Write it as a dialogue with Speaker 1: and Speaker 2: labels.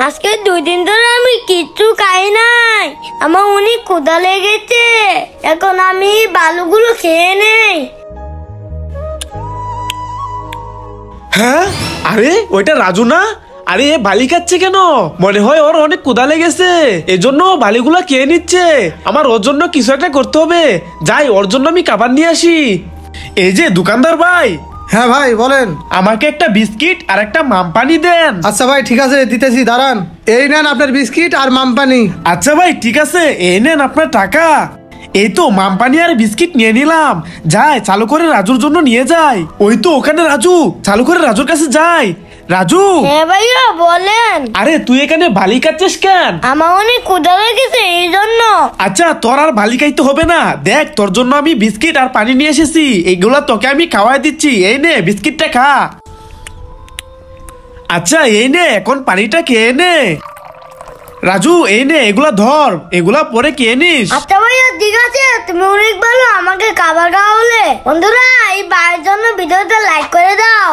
Speaker 1: আজকে 2 দিন ধরে আমি কিচ্ছু খাই নাই, আমার অনেক ক্ষুধা লেগেছে। এখন আমি বালুগুলো খেয়ে নেই।
Speaker 2: হ্যাঁ, আরে ওইটা রাজু না? আরে বালি খাচ্ছে কেন? মনে হয় ওর অনেক ক্ষুধা লেগেছে, এজন্য বালিগুলা খেয়ে নিচ্ছে। আমার ওর জন্য কিছু একটা করতে হবে। যাই, ওর জন্য আমি খাবার নিয়ে আসি। এই যে দোকানদার ভাই।
Speaker 3: হ্যাঁ ভাই বলেন।
Speaker 2: আমাকে একটা বিস্কিট আর একটা মামপানি দেন।
Speaker 3: আচ্ছা ভাই ঠিক আছে দিতেছি, দাঁড়ান। এই নেন আপনার বিস্কিট আর মামপানি।
Speaker 2: আচ্ছা ভাই ঠিক আছে, এই নেন আপনার টাকা। এই তো মামপানি আর বিস্কিট নিয়ে নিলাম। যাই, চালু করে রাজুর জন্য নিয়ে যাই। ওই তো ওখানে রাজু, চালু করে রাজুর কাছে যাই। রাজু।
Speaker 1: হ্যাঁ ভাইয়া বলেন।
Speaker 2: আরে তুই এখানে বালি খাচ্ছিস কেন?
Speaker 1: আমার অনেক ক্ষুধা লেগেছে এই জন্য।
Speaker 2: আচ্ছা, তোর আর বালি খাইতে হবে না। দেখ, তোর জন্য আমি বিস্কিট আর পানি নিয়ে এসেছি। এইগুলা তোকে আমি খাওয়াই দিচ্ছি। এই নে, বিস্কিটটা খা। আচ্ছা এই নে, এখন পানিটা খেয়ে নে। রাজু এই নে, এগুলা ধর, এগুলা পরে খেয়ে নিস।
Speaker 1: আচ্ছা ভাইয়া ঠিক আছে, তুমি অনেক ভালো আমাকে খাবার খাওয়ালে। বন্ধুরা, এই ভাইয়ের জন্য ভিডিওটা লাইক করে দাও।